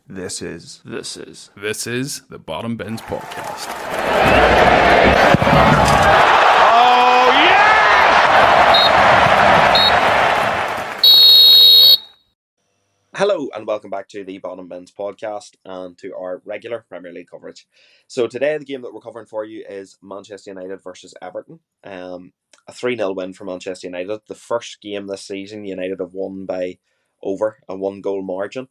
This is the Bottom Bins Podcast. Oh, yes! Hello and welcome back to the Bottom Bins Podcast and to our regular Premier League coverage. So today the game that we're covering for you is Manchester United versus Everton. A 3-0 win for Manchester United. The first game this season, United have won by over a 1-goal margin.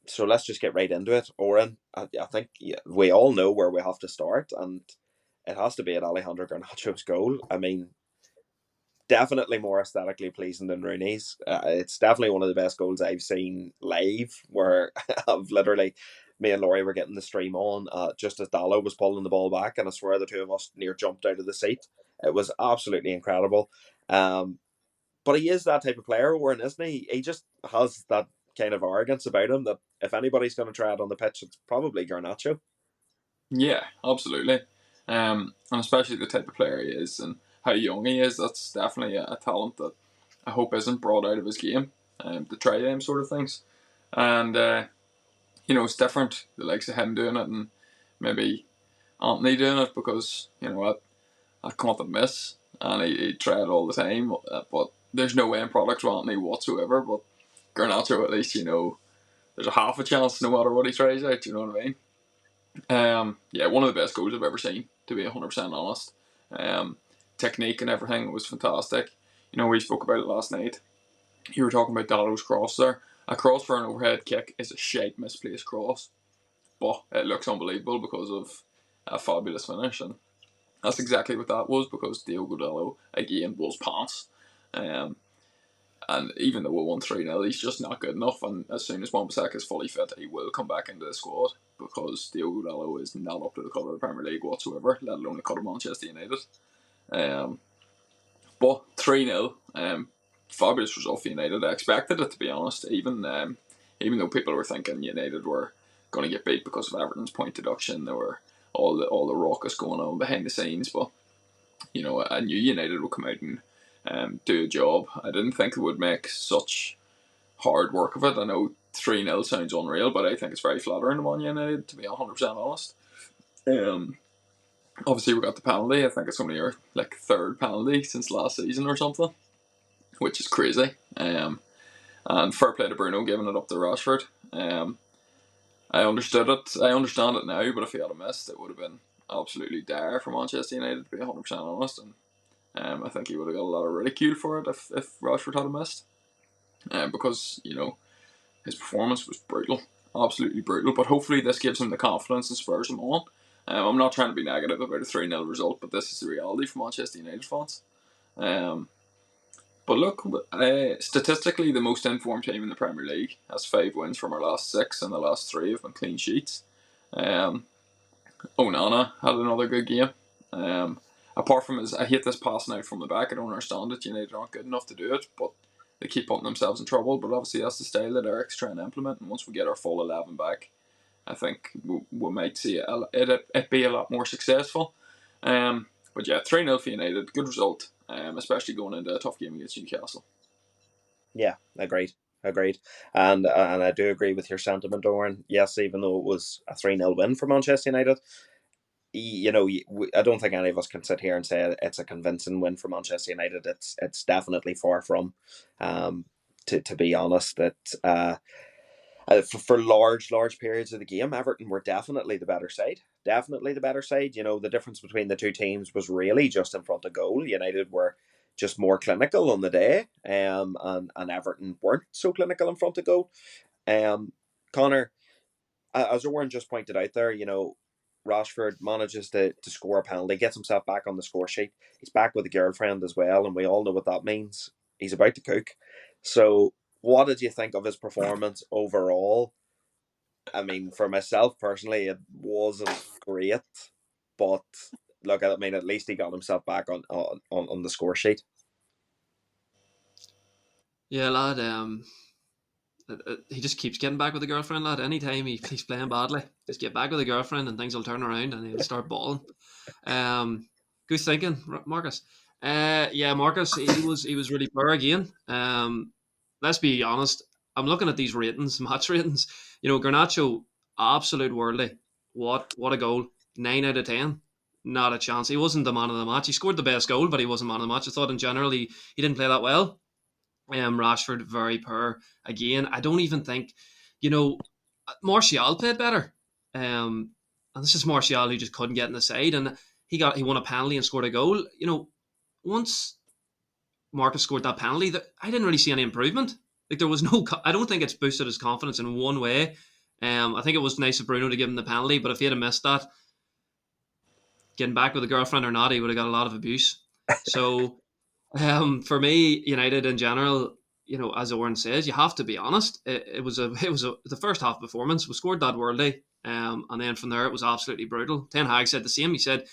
So let's just get right into it. Oren, I think we all know where we have to start, and it has to be at Alejandro Garnacho's goal. I mean, definitely more aesthetically pleasing than Rooney's. It's definitely one of the best goals I've seen live, where I've literally, me and Laurie were getting the stream on just as Dallo was pulling the ball back, and I swear the two of us near jumped out of the seat. It was absolutely incredible. But he is that type of player, Warren, isn't he? He just has that kind of arrogance about him that if anybody's going to try it on the pitch, it's probably Garnacho. Yeah, absolutely. And especially the type of player he is and how young he is, that's definitely a talent that I hope isn't brought out of his game to try them sort of things. And, it's different, the likes of him doing it and maybe Anthony doing it because, I can't miss and he try it all the time. But there's no end product with Anthony whatsoever. But Garnacho, at least, there's a half a chance no matter what he tries out, you know what I mean? One of the best goals I've ever seen, to be 100% honest. Technique and everything was fantastic. We spoke about it last night. You were talking about Dallo's cross there. A cross for an overhead kick is a shite misplaced cross, but it looks unbelievable because of a fabulous finish, and that's exactly what that was because Diogo Dallo, again, was pants. And even though we won 3-0, he's just not good enough. And as soon as Wan-Bissaka is fully fit, he will come back into the squad because Diogo Dallo is not up to the colour of the Premier League whatsoever, let alone the colour of Manchester United. But 3-0, fabulous result for United. I expected it, to be honest, even though people were thinking United were going to get beat because of Everton's point deduction. There were all the raucous going on behind the scenes. But, I knew United would come out and do a job. I didn't think it would make such hard work of it. I know 3-0 sounds unreal, but I think it's very flattering to Man United, to be 100% honest. Obviously we got the penalty. I think it's only our third penalty since last season or something, which is crazy. And fair play to Bruno giving it up to Rashford. I understood it. I understand it now, but if he had missed, it would have been absolutely dire for Manchester United, to be 100% honest. And I think he would have got a lot of ridicule for it if Rashford had missed. Because, his performance was brutal. Absolutely brutal. But hopefully this gives him the confidence and spurs him on. I'm not trying to be negative about a 3-0 result, but this is the reality for Manchester United fans. But look, statistically the most informed team in the Premier League has 5 wins from our last 6, and the last 3 have been clean sheets. Onana had another good game. Apart from I hate this passing out from the back. I don't understand it. United aren't good enough to do it, but they keep putting themselves in trouble. But obviously that's the style that Eric's trying to implement, and once we get our full 11 back, I think we might see it be a lot more successful. But yeah, 3-0 for United, good result, especially going into a tough game against Newcastle. Yeah, agreed. And I do agree with your sentiment, Oren. Yes, even though it was a 3-0 win for Manchester United, I don't think any of us can sit here and say it's a convincing win for Manchester United. It's definitely far from. To be honest, that for large periods of the game, Everton were definitely the better side. The difference between the two teams was really just in front of goal. United were just more clinical on the day, and Everton weren't so clinical in front of goal. Connor, as Owen just pointed out there, Rashford manages to score a penalty, gets himself back on the score sheet. He's back with a girlfriend as well, and we all know what that means. He's about to cook. So, what did you think of his performance overall? I mean, for myself personally, it wasn't great, but look, I mean, at least he got himself back on the score sheet. Yeah, lad. He just keeps getting back with the girlfriend, lad. Anytime he's playing badly, just get back with the girlfriend and things will turn around and he'll start balling. Good thinking, Marcus. Marcus, he was really poor again. Let's be honest. I'm looking at these match ratings. Garnacho, absolute worldly. What a goal. 9 out of 10. Not a chance. He wasn't the man of the match. He scored the best goal, but he wasn't man of the match. I thought in general he didn't play that well. Rashford, very poor. Again, I don't even think, Martial played better. And this is Martial who just couldn't get in the side, and he won a penalty and scored a goal. Once Marcus scored that penalty, I didn't really see any improvement. Like there was no, I don't think it's boosted his confidence in one way. I think it was nice of Bruno to give him the penalty, but if he had missed that, getting back with a girlfriend or not, he would have got a lot of abuse. So for me, United in general, as Owen says, you have to be honest. It was the first half performance. We scored that worldly, and then from there it was absolutely brutal. Ten Hag said the same. He said,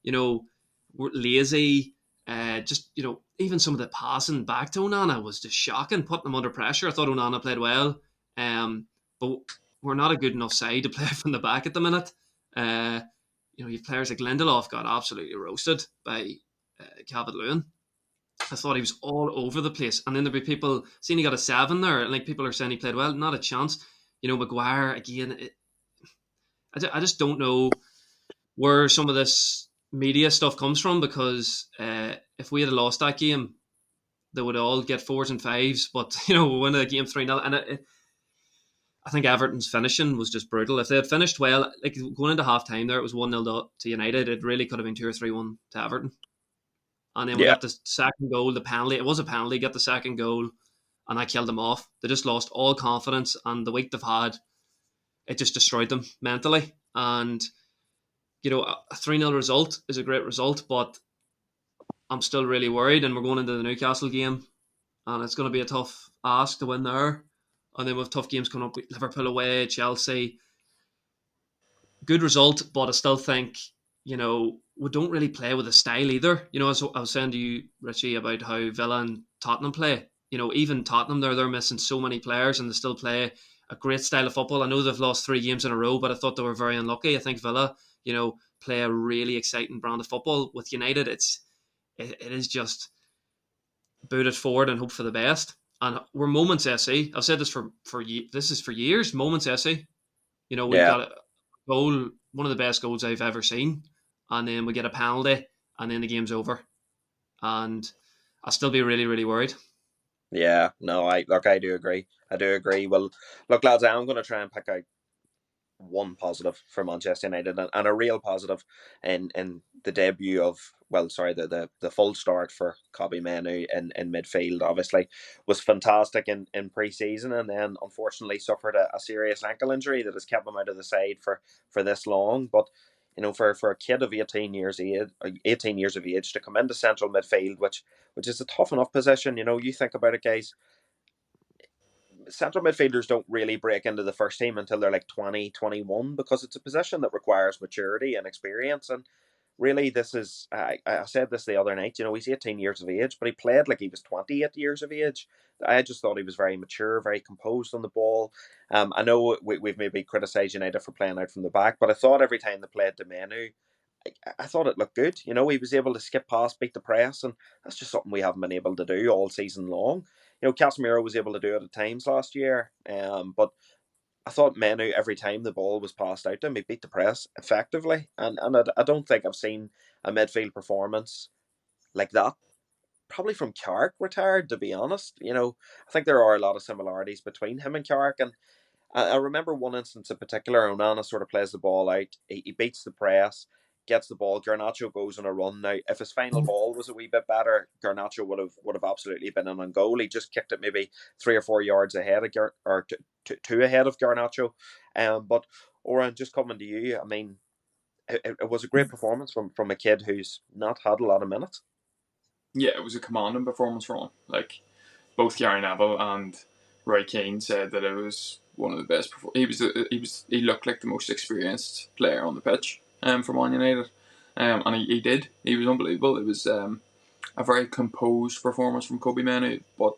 we're lazy. Just even some of the passing back to Onana was just shocking, putting them under pressure. I thought Onana played well, but we're not a good enough side to play from the back at the minute. You've players like Lindelof got absolutely roasted by Calvert-Lewin. I thought he was all over the place. And then there'd be people seeing he got a 7 there, and like people are saying he played well. Not a chance. Maguire, again, I just don't know where some of this media stuff comes from, because if we had lost that game, they would all get 4s and 5s. But, we win the game 3-0. And I think Everton's finishing was just brutal. If they had finished well, like going into half time there, it was 1-0 to United. It really could have been 2 or 3-1 to Everton. And then we Yeah. got the second goal, the penalty. It was a penalty, got the second goal, and I killed them off. They just lost all confidence, and the week they've had, it just destroyed them mentally. And, a 3-0 result is a great result, but I'm still really worried. And we're going into the Newcastle game, and it's going to be a tough ask to win there. And then we have tough games coming up. Liverpool away, Chelsea. Good result, but I still think, we don't really play with a style either. As I was saying to you, Richie, about how Villa and Tottenham play. Even Tottenham, they're missing so many players, and they still play a great style of football. I know they've lost 3 games in a row, but I thought they were very unlucky. I think Villa, play a really exciting brand of football. With United, it is just boot it forward and hope for the best. And we're moments SE. I've said this this is for years. Moments SE. We Yeah. got a goal, one of the best goals I've ever seen, and then we get a penalty, and then the game's over. And I'll still be really, really worried. Yeah. No, I do agree. I do agree. Well, look, lads, I'm going to try and pick out one positive for Manchester United, and a real positive in the debut of, the full start for Kobbie Mainoo in midfield. Obviously was fantastic in pre-season, and then unfortunately suffered a serious ankle injury that has kept him out of the side for this long. But for a kid of 18 years of age to come into central midfield, which is a tough enough position. You think about it, guys. Central midfielders don't really break into the first team until they're like 20, 21, because it's a position that requires maturity and experience. And really, this is, I said this the other night, he's 18 years of age, but he played like he was 28 years of age. I just thought he was very mature, very composed on the ball. I know we've maybe criticised United for playing out from the back, but I thought every time they played De Menu, I thought it looked good. He was able to skip past, beat the press, and that's just something we haven't been able to do all season long. Casemiro was able to do it at times last year, but I thought Menu, every time the ball was passed out to him, he beat the press effectively, and I don't think I've seen a midfield performance like that. Probably from Carrick retired, to be honest. I think there are a lot of similarities between him and Carrick, and I remember one instance in particular. Onana sort of plays the ball out. He beats the press, gets the ball. Garnacho goes on a run. Now, if his final ball was a wee bit better, Garnacho would have absolutely been in on goal. He just kicked it maybe 3 or 4 yards ahead of two ahead of Garnacho. But Oran, just coming to you, I mean, it was a great performance from a kid who's not had a lot of minutes. Yeah, it was a commanding performance from him. Like, both Gary Neville and Roy Keane said that it was one of the best. He looked like the most experienced player on the pitch for Man United, and he did. He was unbelievable. It was a very composed performance from Kobbie Mainoo, but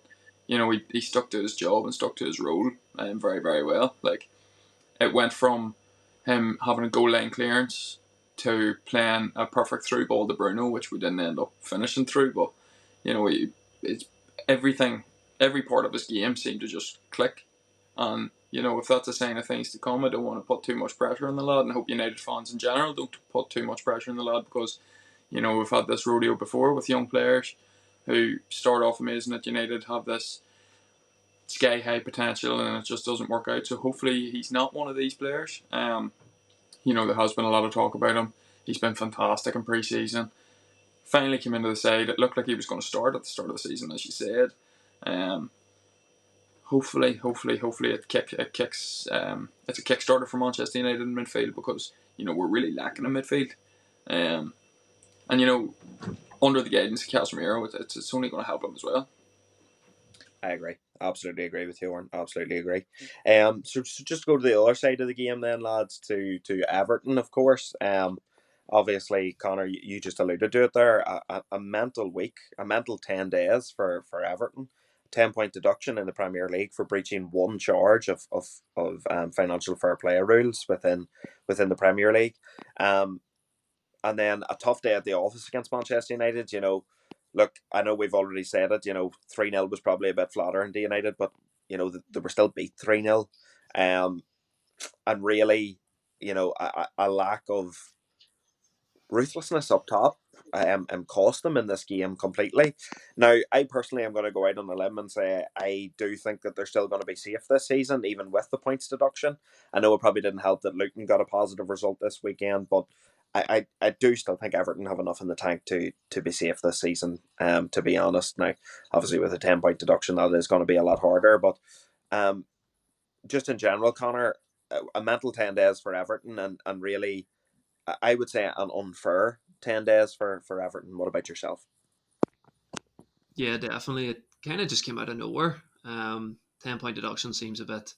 he stuck to his job and stuck to his role very, very well. Like, it went from him having a goal line clearance to playing a perfect through ball to Bruno, which we didn't end up finishing through. But it's everything. Every part of his game seemed to just click, and if that's a sign of things to come, I don't want to put too much pressure on the lad, and I hope United fans in general don't put too much pressure on the lad, because we've had this rodeo before with young players who start off amazing at United, have this sky high potential, and it just doesn't work out. So hopefully he's not one of these players. There has been a lot of talk about him. He's been fantastic in pre-season. Finally came into the side. It looked like he was going to start at the start of the season, as you said. Hopefully it kicks. It's a kickstarter for Manchester United in midfield, because we're really lacking in midfield. And under the guidance of Casemiro, it's only going to help him as well. I agree. Absolutely agree with you, Oren. Absolutely agree. So just go to the other side of the game then, lads, to Everton, of course. Obviously, Connor, you just alluded to it there. A mental week, a mental 10 days for Everton. 10-point deduction in the Premier League for breaching one charge of financial fair play rules within the Premier League. And then a tough day at the office against Manchester United. Look, I know we've already said it. 3-0 was probably a bit flattering to United, but they were still beat 3-0. And really, a lack of ruthlessness up top cost them in this game completely. Now, I personally am going to go out on a limb and say I do think that they're still going to be safe this season, even with the points deduction. I know it probably didn't help that Luton got a positive result this weekend, but I do still think Everton have enough in the tank to be safe this season, to be honest. Now, obviously with a 10-point deduction, that is going to be a lot harder, but just in general, Connor, a mental 10 days for Everton, and really, I would say an unfair 10 days for Everton. What about yourself? Yeah, definitely. It kind of just came out of nowhere. 10-point deduction seems a bit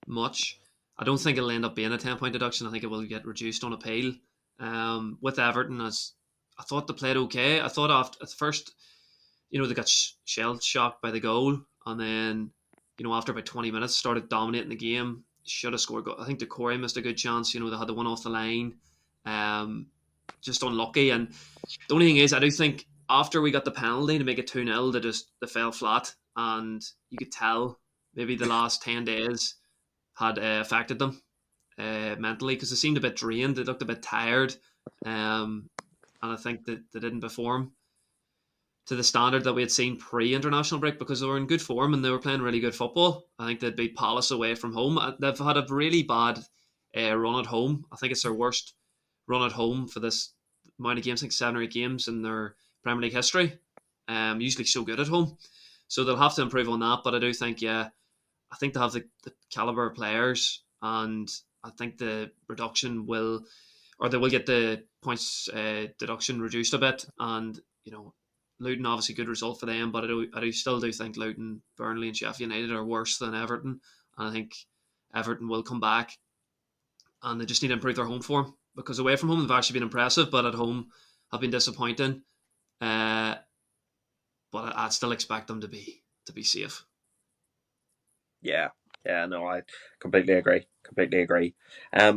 much. I don't think it'll end up being a 10-point deduction. I think it will get reduced on appeal. With Everton, as I thought they played okay. I thought after at first, they got shell shocked by the goal, and then after about 20 minutes started dominating the game. Should have scored. I think Decore missed a good chance. They had the one off the line. Just unlucky. And the only thing is, I do think after we got the penalty to make it 2-0, they fell flat, and you could tell maybe the last 10 days had affected them mentally, because they seemed a bit drained. They looked a bit tired, and I think that they didn't perform to the standard that we had seen pre-international break, because they were in good form and they were playing really good football. I think they'd beat Palace away from home. They've had a really bad run at home. I think it's their worst run at home for this amount of games. I think 7 or 8 games in their Premier League history. Usually so good at home. So they'll have to improve on that. But I do think, I think they have the caliber of players, and I think the reduction will, or they will get the points deduction reduced a bit. And Luton, obviously good result for them, but I still do think Luton, Burnley, and Sheffield United are worse than Everton, and I think Everton will come back, and they just need to improve their home form, because away from home they've actually been impressive, but at home have been disappointing. But I'd still expect them to be safe. Yeah, no, I completely agree.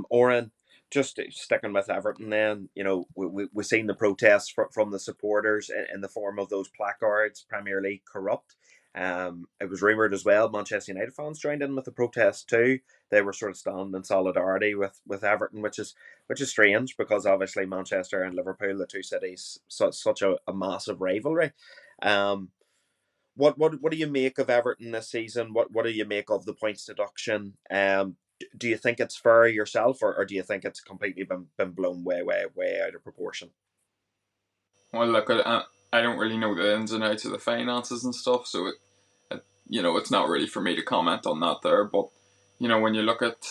Oren, just sticking with Everton, then we've seen the protests from the supporters in the form of those placards. Premier League corrupt. It was rumored as well Manchester United fans joined in with the protest too. They were sort of standing in solidarity with Everton, which is strange, because obviously Manchester and Liverpool, the two cities, such a massive rivalry. Um, what do you make of Everton this season? What do you make of the points deduction? Do you think it's fair yourself, or do you think it's completely been blown way out of proportion? Well, look, I don't really know the ins and outs of the finances and stuff, so it's not really for me to comment on that there. But when you look at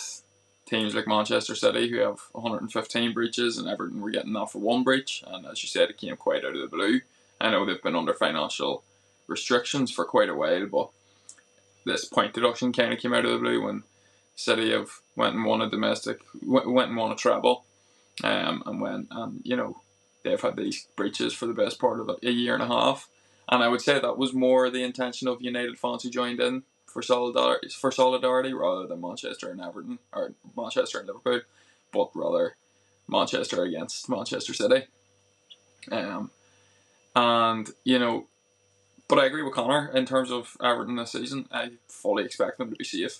teams like Manchester City, who have 115 breaches, and Everton were getting that for one breach, and as you said, it came quite out of the blue. I know they've been under financial restrictions for quite a while, but this point deduction kind of came out of the blue when City have went and won a treble, and they've had these breaches for the best part of a year and a half. And I would say that was more the intention of United fans who joined in for solidarity rather than Manchester and Everton, or Manchester and Liverpool, but rather Manchester against Manchester City. And but I agree with Connor in terms of Everton this season. I fully expect them to be safe.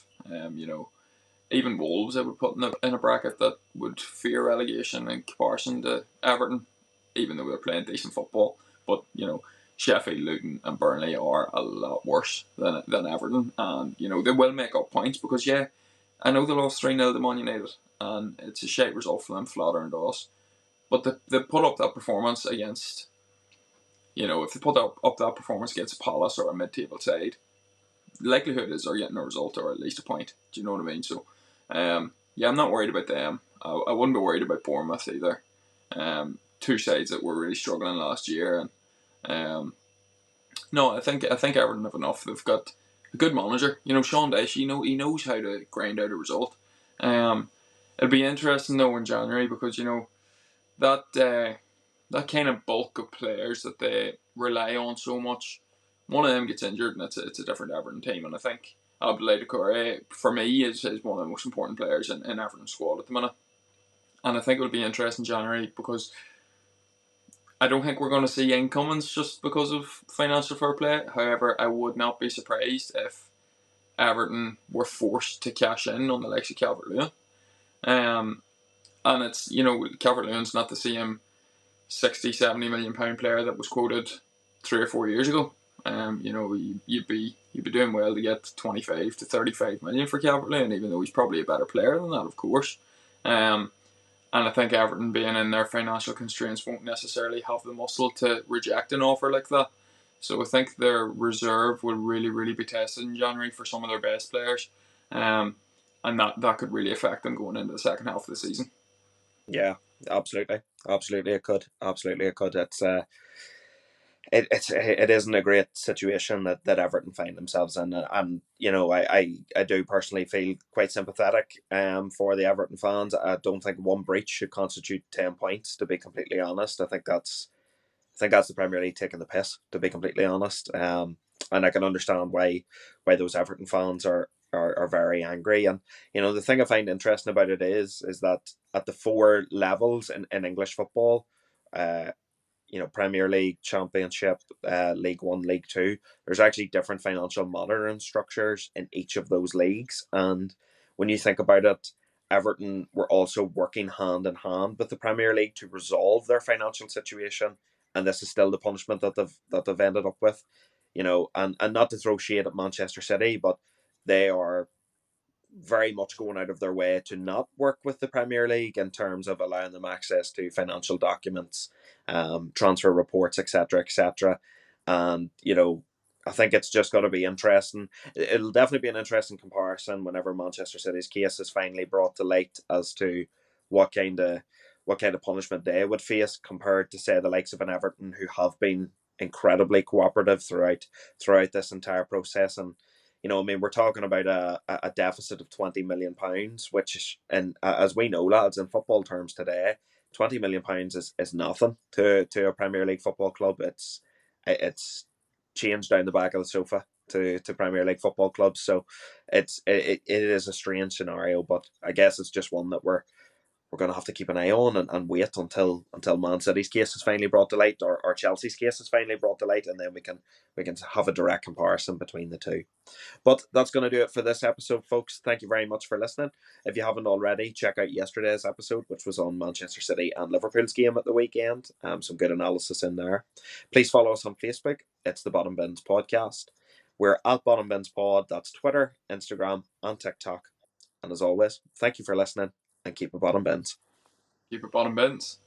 even Wolves I would put in a bracket that would fear relegation in comparison to Everton, even though they're playing decent football. But Sheffield, Luton, and Burnley are a lot worse than Everton, and they will make up points because I know they lost 3-0 to Man United, and it's a shite result for them, flattering to us. But they put up that performance against, if they put up that performance against a Palace or a mid-table side, the likelihood is they're getting a result or at least a point. Do you know what I mean? So, I'm not worried about them. I wouldn't be worried about Bournemouth either. Two sides that were really struggling last year, and no, I think Everton have enough. They've got a good manager. Sean Dyche. He knows how to grind out a result. It'll be interesting though in January because that that kind of bulk of players that they rely on so much. One of them gets injured, and it's a different Everton team. And I think Abdoulaye Doucouré, for me, is one of the most important players in Everton's squad at the minute. And I think it'll be interesting in January because I don't think we're going to see incomings just because of financial fair play. However, I would not be surprised if Everton were forced to cash in on the likes of Calvert-Lewin. And it's, Calvert-Lewin's not the same 60-70 million pound player that was quoted 3 or 4 years ago. You'd be doing well to get 25 to 35 million for Calvert-Lewin, even though he's probably a better player than that, of course. And I think Everton, being in their financial constraints, won't necessarily have the muscle to reject an offer like that. So I think their reserve will really, really be tested in January for some of their best players. And that could really affect them going into the second half of the season. Yeah, absolutely it could. It isn't a great situation that Everton find themselves in, and I do personally feel quite sympathetic for the Everton fans. I don't think one breach should constitute 10 points, to be completely honest. I think that's the Premier League taking the piss, to be completely honest. And I can understand why those Everton fans are very angry. And the thing I find interesting about it is that at the 4 levels in English football, Premier League, Championship, League One, League Two, there's actually different financial monitoring structures in each of those leagues. And when you think about it, Everton were also working hand in hand with the Premier League to resolve their financial situation, and this is still the punishment that they've ended up with. And not to throw shade at Manchester City, but they are very much going out of their way to not work with the Premier League in terms of allowing them access to financial documents, transfer reports, etc., etc. And I think it's just going to be interesting. It'll definitely be an interesting comparison whenever Manchester City's case is finally brought to light as to what kind of punishment they would face compared to, say, the likes of an Everton, who have been incredibly cooperative throughout this entire process. And we're talking about a deficit of £20 million, which, and as we know, lads, in football terms today, £20 million is nothing to a Premier League football club. It's changed down the back of the sofa to Premier League football clubs. So it is a strange scenario, but I guess it's just one that we're going to have to keep an eye on and wait until Man City's case is finally brought to light, or Chelsea's case is finally brought to light, and then we can have a direct comparison between the two. But that's going to do it for this episode, folks. Thank you very much for listening. If you haven't already, check out yesterday's episode, which was on Manchester City and Liverpool's game at the weekend. Some good analysis in there. Please follow us on Facebook. It's the Bottom Bins Podcast. We're at Bottom Bins Pod. That's Twitter, Instagram, and TikTok. And as always, thank you for listening, and keep it bottom bins. Keep it bottom bins.